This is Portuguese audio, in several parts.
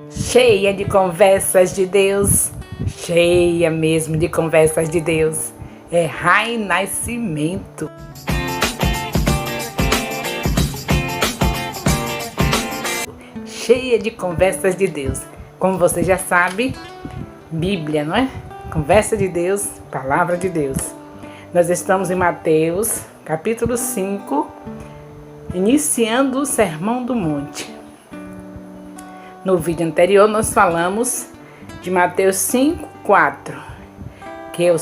cheia de conversas de Deus, cheia mesmo de conversas de Deus. É Renascimento. Cheia de conversas de Deus. Como você já sabe, Bíblia, não é? Conversa de Deus, Palavra de Deus. Nós estamos em Mateus, capítulo 5, iniciando o Sermão do Monte. No vídeo anterior nós falamos de Mateus 5, 4, que é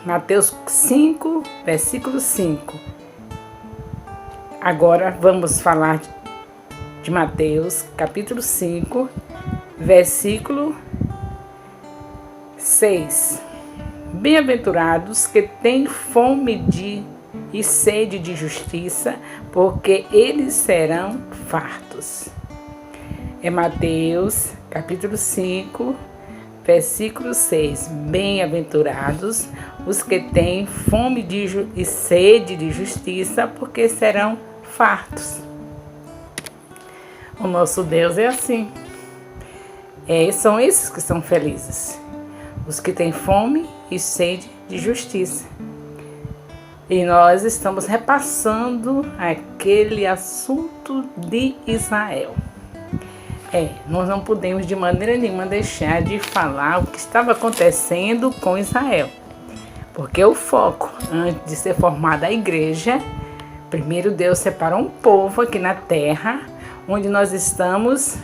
Mateus 5, versículo 5. Agora vamos falar de Mateus, capítulo 5, versículo 6. Bem-aventurados que têm fome e sede de justiça, porque eles serão fartos. É Mateus, capítulo 5, versículo 6. Bem-aventurados os que têm fome e sede de justiça, porque serão fartos. O nosso Deus é assim. São esses que são felizes. Os que têm fome e sede de justiça. E nós estamos repassando aquele assunto de Israel. Nós não podemos de maneira nenhuma deixar de falar o que estava acontecendo com Israel. Porque o foco, antes de ser formada a igreja, primeiro Deus separou um povo aqui na terra, onde nós estamos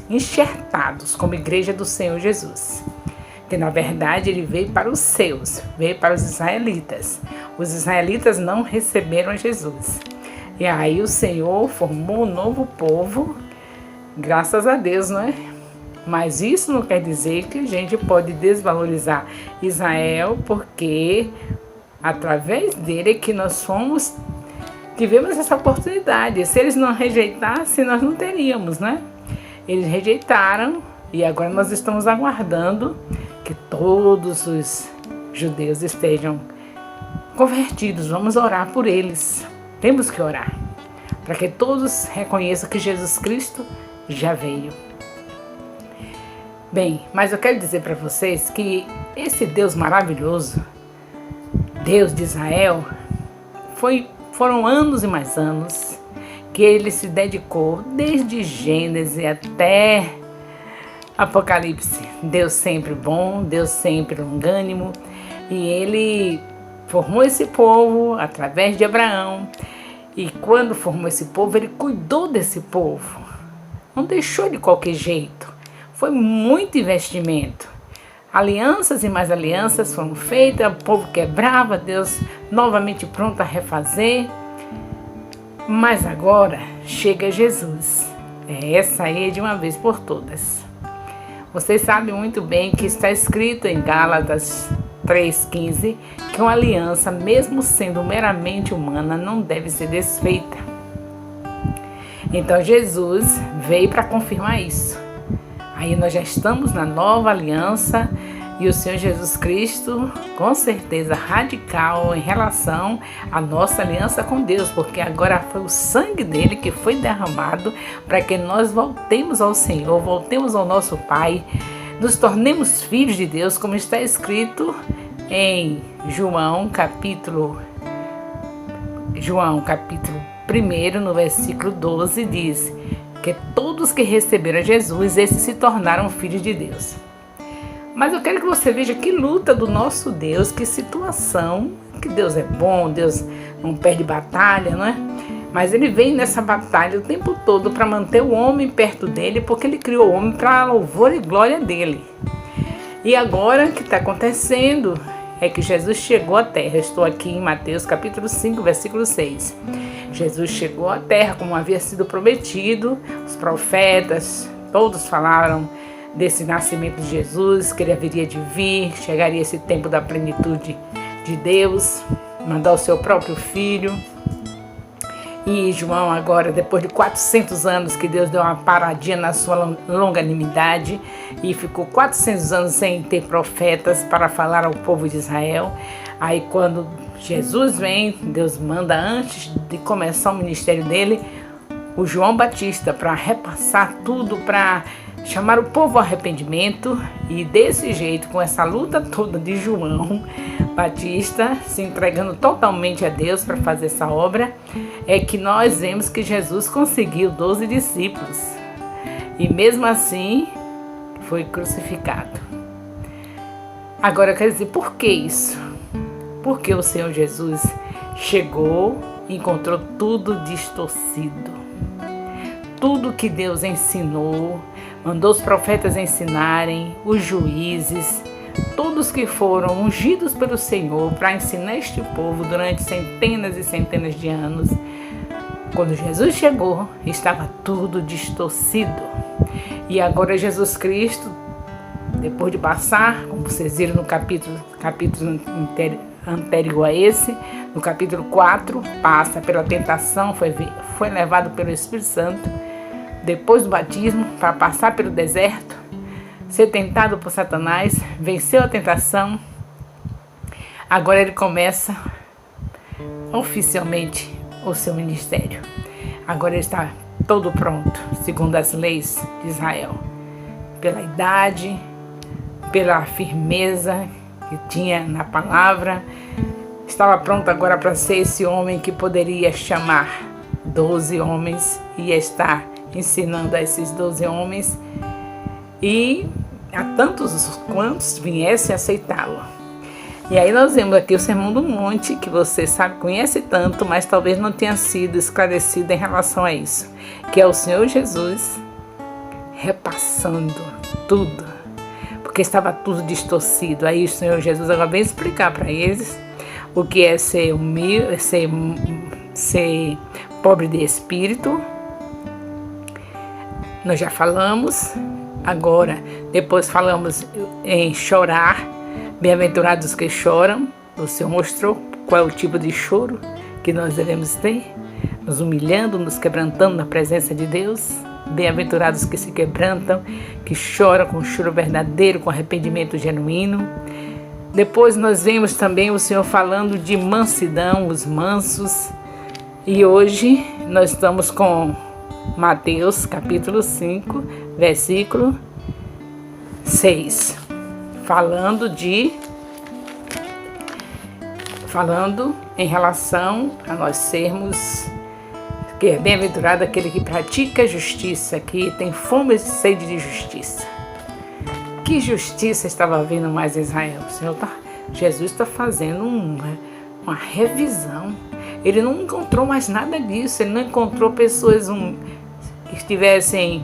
enxertados como igreja do Senhor Jesus. Que na verdade ele veio para os seus, veio para os israelitas. Os israelitas não receberam a Jesus. E aí o Senhor formou um novo povo, graças a Deus, não é? Mas isso não quer dizer que a gente pode desvalorizar Israel, porque através dele é que nós tivemos essa oportunidade. Se eles não rejeitassem, nós não teríamos, né? Eles rejeitaram e agora nós estamos aguardando que todos os judeus estejam convertidos. Vamos orar por eles. Temos que orar para que todos reconheçam que Jesus Cristo já veio. Bem, mas eu quero dizer para vocês que esse Deus maravilhoso, Deus de Israel, foram anos e mais anos que ele se dedicou, desde Gênesis até Apocalipse. Deus sempre bom, Deus sempre longânimo, e ele formou esse povo através de Abraão. E quando formou esse povo, ele cuidou desse povo. Não deixou de qualquer jeito. Foi muito investimento. Alianças e mais alianças foram feitas, o povo quebrava, Deus novamente pronto a refazer. Mas agora chega Jesus. Essa aí é de uma vez por todas. Vocês sabem muito bem que está escrito em Gálatas 3,15 que uma aliança, mesmo sendo meramente humana, não deve ser desfeita. Então Jesus veio para confirmar isso. Aí nós já estamos na nova aliança e o Senhor Jesus Cristo, com certeza radical em relação à nossa aliança com Deus, porque agora foi o sangue dele que foi derramado para que nós voltemos ao Senhor, voltemos ao nosso Pai, nos tornemos filhos de Deus, como está escrito em João capítulo 1, no versículo 12, diz que todos que receberam Jesus, esses se tornaram filhos de Deus. Mas eu quero que você veja que luta do nosso Deus, que situação, que Deus é bom, Deus não perde batalha, não é? Mas ele vem nessa batalha o tempo todo para manter o homem perto dele, porque ele criou o homem para louvor e glória dele. E agora o que está acontecendo é que Jesus chegou à terra. Eu estou aqui em Mateus capítulo 5, versículo 6. Jesus chegou à terra como havia sido prometido. Os profetas, todos falaram desse nascimento de Jesus, que ele haveria de vir, chegaria esse tempo da plenitude de Deus, mandar o seu próprio filho. E João agora, depois de 400 anos que Deus deu uma paradinha na sua longanimidade e ficou 400 anos sem ter profetas para falar ao povo de Israel, aí quando Jesus vem, Deus manda antes de começar o ministério dele, o João Batista para repassar tudo, para chamar o povo ao arrependimento, e desse jeito, com essa luta toda de João Batista, se entregando totalmente a Deus para fazer essa obra, é que nós vemos que Jesus conseguiu 12 discípulos e mesmo assim foi crucificado. Agora, quer dizer, por que isso? Porque o Senhor Jesus chegou e encontrou tudo distorcido. Tudo que Deus ensinou, mandou os profetas ensinarem, os juízes, todos que foram ungidos pelo Senhor para ensinar este povo durante centenas e centenas de anos. Quando Jesus chegou, estava tudo distorcido. E agora Jesus Cristo, depois de passar, como vocês viram no capítulo anterior a esse, no capítulo 4, passa pela tentação, foi levado pelo Espírito Santo, depois do batismo, para passar pelo deserto, ser tentado por Satanás, venceu a tentação. Agora ele começa oficialmente o seu ministério. Agora ele está todo pronto, segundo as leis de Israel, pela idade, pela firmeza que tinha na palavra. Estava pronto agora para ser esse homem que poderia chamar 12 homens e estar ensinando a esses 12 homens e a tantos quantos viessem aceitá-lo. E aí nós vemos aqui o Sermão do Monte, que você sabe, conhece tanto, mas talvez não tenha sido esclarecido em relação a isso, que é o Senhor Jesus repassando tudo, porque estava tudo distorcido. Aí o Senhor Jesus agora vem explicar para eles o que é ser humilde, ser pobre de espírito. Nós já falamos, agora, depois falamos em chorar, bem-aventurados que choram. O Senhor mostrou qual é o tipo de choro que nós devemos ter, nos humilhando, nos quebrantando na presença de Deus. Bem-aventurados que se quebrantam, que choram com choro verdadeiro, com arrependimento genuíno. Depois nós vemos também o Senhor falando de mansidão, os mansos. E hoje nós estamos com Mateus capítulo 5, versículo 6, falando em relação a nós sermos, que é bem-aventurado aquele que pratica a justiça, que tem fome e sede de justiça. Que justiça estava havendo mais em Israel? Jesus está fazendo uma revisão. Ele não encontrou mais nada disso. Ele não encontrou pessoas que estivessem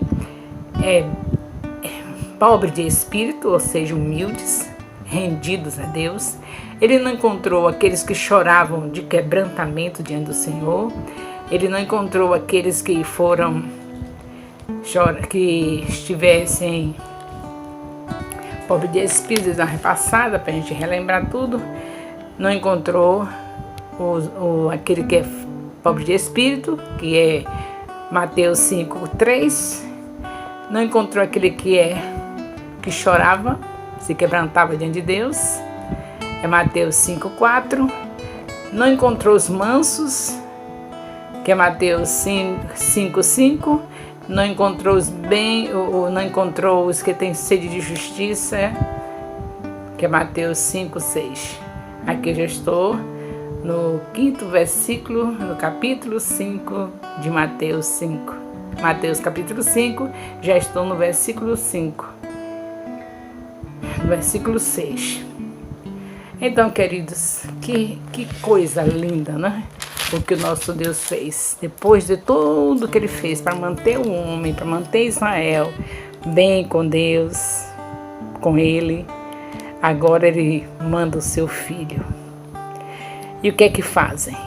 pobres de espírito, ou seja, humildes, rendidos a Deus. Ele não encontrou aqueles que choravam de quebrantamento diante do Senhor. Ele não encontrou aqueles que estivessem pobres de espírito da repassada, para a gente relembrar tudo. Não encontrou aquele que é pobre de espírito, que é Mateus 5:3. Não encontrou aquele que chorava, se quebrantava diante de Deus, é Mateus 5:4. Não encontrou os mansos, que é Mateus 5:5. Não encontrou não encontrou os que têm sede de justiça, que é Mateus 5:6. Aqui eu já estou no 5º versículo, no capítulo 5 de Mateus 5. Mateus capítulo 5, já estou no versículo 5. No versículo 6. Então, queridos, que coisa linda, né? O que o nosso Deus fez. Depois de tudo que Ele fez para manter o homem, para manter Israel bem com Deus, com Ele, agora Ele manda o seu Filho. E o que é que fazem?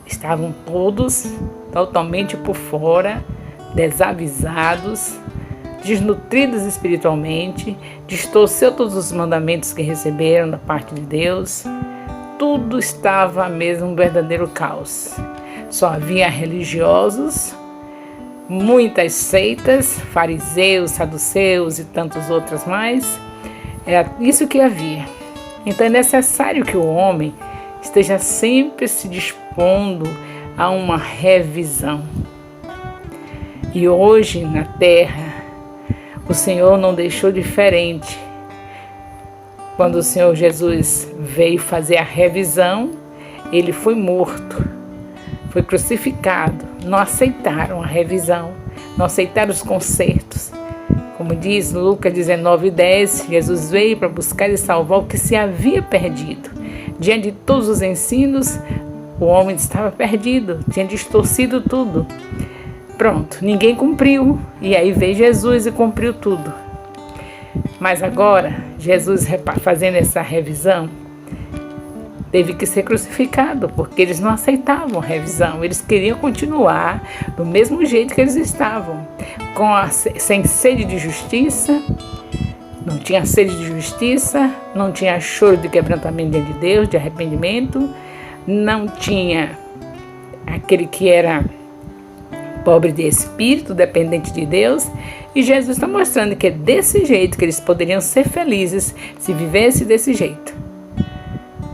Estavam todos totalmente por fora, desavisados, desnutridos espiritualmente, distorceu todos os mandamentos que receberam da parte de Deus. Tudo estava mesmo um verdadeiro caos. Só havia religiosos, muitas seitas, fariseus, saduceus e tantos outros mais. Era isso que havia. Então é necessário que o homem esteja sempre se dispondo a uma revisão. E hoje na terra, o Senhor não deixou diferente. Quando o Senhor Jesus veio fazer a revisão, ele foi morto, foi crucificado. Não aceitaram a revisão, não aceitaram os consertos. Como diz Lucas 19:10, Jesus veio para buscar e salvar o que se havia perdido. Diante de todos os ensinos, o homem estava perdido, tinha distorcido tudo. Pronto, ninguém cumpriu. E aí veio Jesus e cumpriu tudo. Mas agora, Jesus fazendo essa revisão, teve que ser crucificado, porque eles não aceitavam a revisão. Eles queriam continuar do mesmo jeito que eles estavam, sem sede de justiça. Não tinha sede de justiça, não tinha choro de quebrantamento diante de Deus, de arrependimento, não tinha aquele que era pobre de espírito, dependente de Deus. E Jesus está mostrando que é desse jeito que eles poderiam ser felizes se vivessem desse jeito.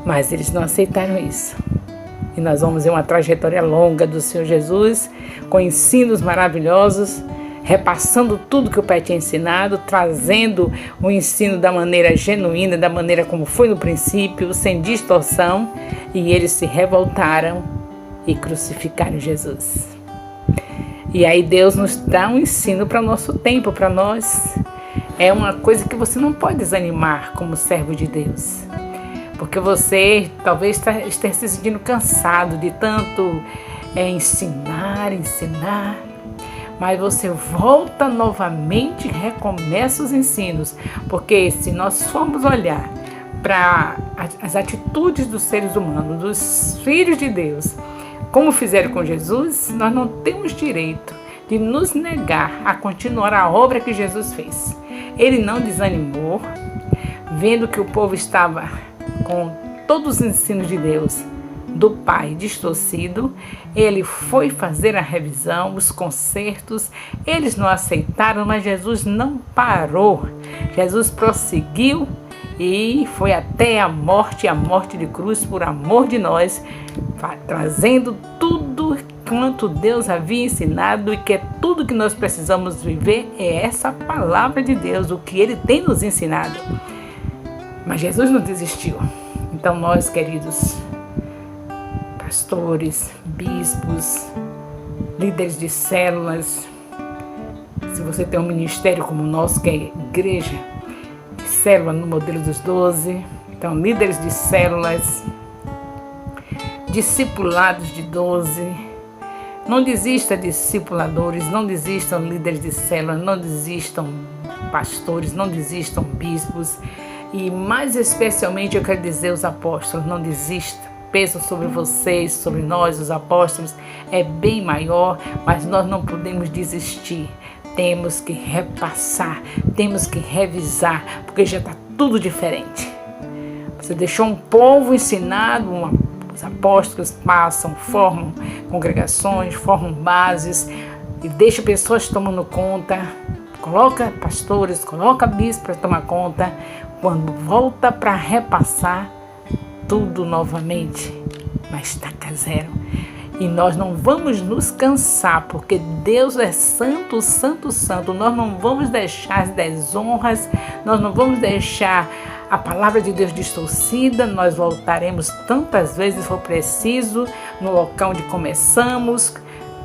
Mas eles não aceitaram isso. E nós vamos ver uma trajetória longa do Senhor Jesus, com ensinos maravilhosos, repassando tudo que o Pai tinha ensinado, trazendo o ensino da maneira genuína, da maneira como foi no princípio, sem distorção. E eles se revoltaram e crucificaram Jesus. E aí Deus nos dá um ensino para o nosso tempo, para nós. É uma coisa que você não pode desanimar como servo de Deus. Porque você talvez esteja se sentindo cansado de tanto ensinar. Mas você volta novamente e recomeça os ensinos. Porque se nós formos olhar para as atitudes dos seres humanos, dos filhos de Deus, como fizeram com Jesus, nós não temos direito de nos negar a continuar a obra que Jesus fez. Ele não desanimou, vendo que o povo estava com todos os ensinos de Deus, do Pai distorcido. Ele foi fazer a revisão, os consertos. Eles não aceitaram, mas Jesus não parou. Jesus prosseguiu e foi até a morte de cruz por amor de nós, trazendo tudo quanto Deus havia ensinado, e que é tudo que nós precisamos viver é essa palavra de Deus, o que Ele tem nos ensinado. Mas Jesus não desistiu. Então nós, queridos pastores, bispos, líderes de células, se você tem um ministério como o nosso, que é igreja, célula no modelo dos 12, então líderes de células, discipulados de 12, não desista, discipuladores, não desistam, líderes de célula, não desistam, pastores, não desistam, bispos, e mais especialmente eu quero dizer os apóstolos, não desistam. Peso sobre vocês, sobre nós, os apóstolos, é bem maior, mas nós não podemos desistir. Temos que repassar, temos que revisar, porque já está tudo diferente. Você deixou um povo ensinado, os apóstolos passam, formam congregações, formam bases e deixa pessoas tomando conta. Coloca pastores, coloca bispos para tomar conta. Quando volta para repassar, tudo novamente, mas estaca zero. E nós não vamos nos cansar, porque Deus é santo, santo, santo. Nós não vamos deixar as desonras, nós não vamos deixar a palavra de Deus distorcida. Nós voltaremos tantas vezes for preciso no local onde começamos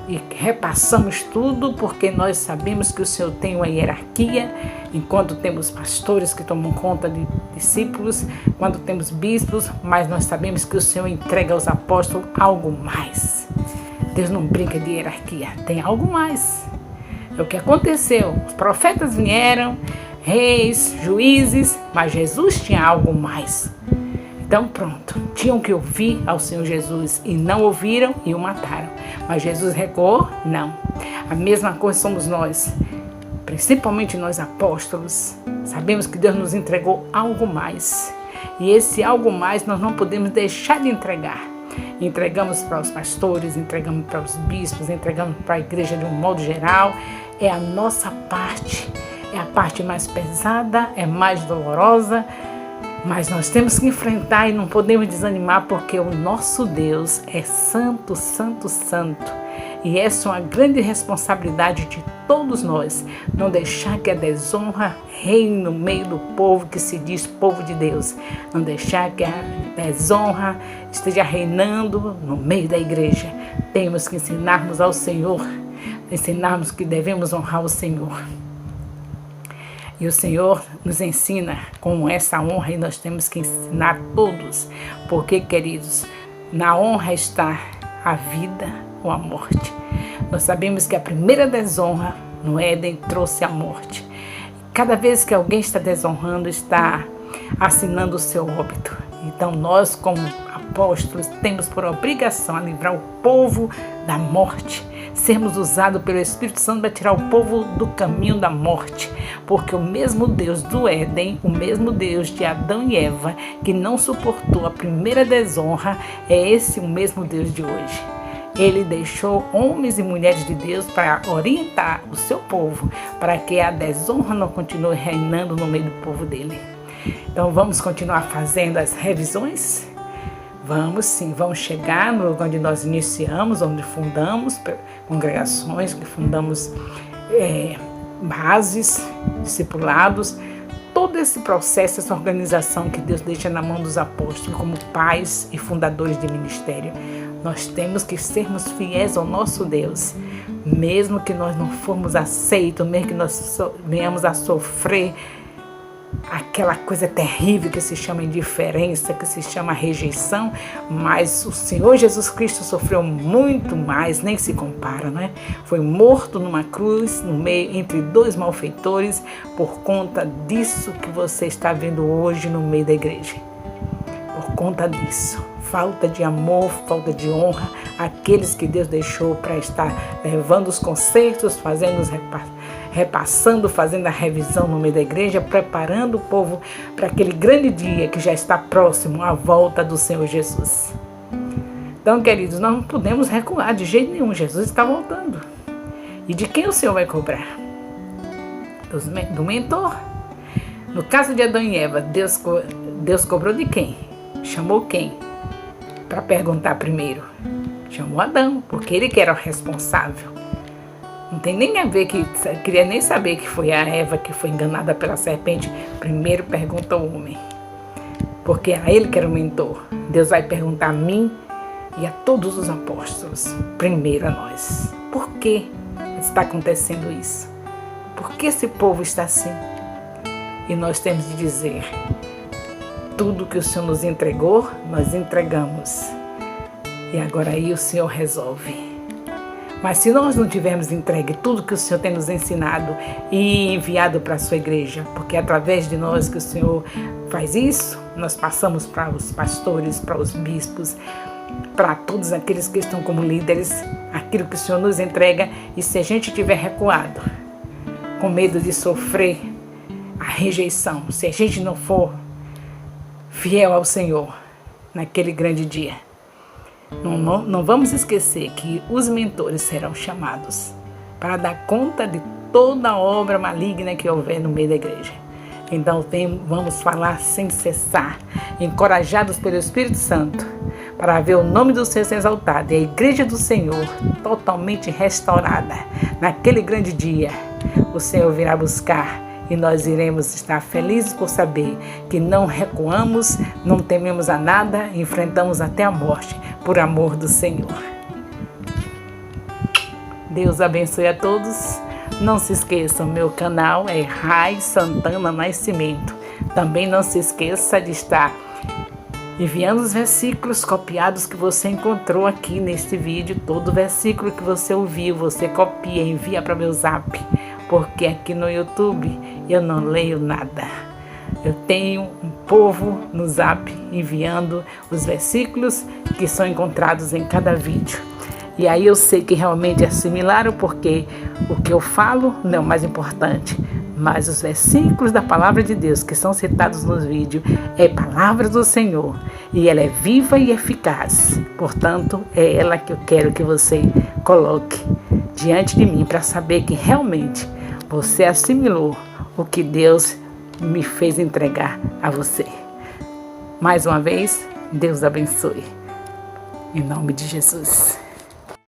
e repassamos tudo, porque nós sabemos que o Senhor tem uma hierarquia. Enquanto temos pastores que tomam conta de discípulos, quando temos bispos, mas nós sabemos que o Senhor entrega aos apóstolos algo mais. Deus não brinca de hierarquia, tem algo mais. É o que aconteceu. Os profetas vieram, reis, juízes, mas Jesus tinha algo mais. Então pronto, tinham que ouvir ao Senhor Jesus e não ouviram e o mataram. Mas Jesus recuou? Não. A mesma coisa somos nós. Principalmente nós apóstolos, sabemos que Deus nos entregou algo mais. E esse algo mais nós não podemos deixar de entregar. Entregamos para os pastores, entregamos para os bispos, entregamos para a igreja de um modo geral. É a nossa parte. É a parte mais pesada, é mais dolorosa. Mas nós temos que enfrentar e não podemos desanimar, porque o nosso Deus é santo, santo, santo. E essa é uma grande responsabilidade de todos nós, não deixar que a desonra reine no meio do povo que se diz povo de Deus, não deixar que a desonra esteja reinando no meio da igreja. Temos que ensinarmos ao Senhor, ensinarmos que devemos honrar o Senhor. E o Senhor nos ensina com essa honra e nós temos que ensinar todos. Porque, queridos, na honra está a vida ou a morte. Nós sabemos que a primeira desonra no Éden trouxe a morte. Cada vez que alguém está desonrando, está assinando o seu óbito. Então nós, como apóstolos, temos por obrigação a livrar o povo da morte. Sermos usados pelo Espírito Santo para tirar o povo do caminho da morte. Porque o mesmo Deus do Éden, o mesmo Deus de Adão e Eva, que não suportou a primeira desonra, é esse o mesmo Deus de hoje. Ele deixou homens e mulheres de Deus para orientar o seu povo, para que a desonra não continue reinando no meio do povo dele. Então vamos continuar fazendo as revisões? Vamos sim, vamos chegar no lugar onde nós iniciamos, onde fundamos congregações, que fundamos bases, discipulados, todo esse processo, essa organização que Deus deixa na mão dos apóstolos como pais e fundadores de ministério. Nós temos que sermos fiéis ao nosso Deus, mesmo que nós não formos aceitos, mesmo que nós venhamos a sofrer aquela coisa terrível que se chama indiferença, que se chama rejeição, mas o Senhor Jesus Cristo sofreu muito mais, nem se compara, não é? Foi morto numa cruz, no meio, entre dois malfeitores, por conta disso que você está vendo hoje no meio da igreja. Por conta disso. Falta de amor, falta de honra, aqueles que Deus deixou para estar levando os concertos, fazendo os repassando, fazendo a revisão no meio da igreja, preparando o povo para aquele grande dia que já está próximo, a volta do Senhor Jesus. Então, queridos, nós não podemos recuar de jeito nenhum, Jesus está voltando. E de quem o Senhor vai cobrar? Do mentor. No caso de Adão e Eva, Deus cobrou de quem? Chamou quem? Para perguntar primeiro. Chamou Adão, porque ele que era o responsável. Não tem nem a ver, queria nem saber que foi a Eva que foi enganada pela serpente. Primeiro pergunta ao homem, porque era ele que era o mentor. Deus vai perguntar a mim e a todos os apóstolos, primeiro a nós. Por que está acontecendo isso? Por que esse povo está assim? E nós temos de dizer: tudo que o Senhor nos entregou, nós entregamos. E agora aí o Senhor resolve. Mas se nós não tivermos entregue tudo que o Senhor tem nos ensinado e enviado para a sua igreja, porque é através de nós que o Senhor faz isso, nós passamos para os pastores, para os bispos, para todos aqueles que estão como líderes, aquilo que o Senhor nos entrega. E se a gente tiver recuado, com medo de sofrer a rejeição, se a gente não for fiel ao Senhor naquele grande dia, não vamos esquecer que os mentores serão chamados para dar conta de toda a obra maligna que houver no meio da igreja. Então vamos falar sem cessar, encorajados pelo Espírito Santo, para ver o nome do Senhor ser exaltado e a igreja do Senhor totalmente restaurada. Naquele grande dia, o Senhor virá buscar e nós iremos estar felizes por saber que não recuamos, não tememos a nada, enfrentamos até a morte por amor do Senhor. Deus abençoe a todos. Não se esqueçam, meu canal é Rai Santana Nascimento. Também não se esqueça de estar enviando os versículos copiados que você encontrou aqui neste vídeo. Todo versículo que você ouviu, você copia, envia para meu zap. Porque aqui no YouTube eu não leio nada. Eu tenho um povo no zap enviando os versículos que são encontrados em cada vídeo. E aí eu sei que realmente assimilaram, porque o que eu falo não é o mais importante, mas os versículos da palavra de Deus que são citados nos vídeos é palavra do Senhor e ela é viva e eficaz. Portanto, é ela que eu quero que você coloque diante de mim para saber que realmente você assimilou o que Deus me fez entregar a você. Mais uma vez, Deus abençoe. Em nome de Jesus.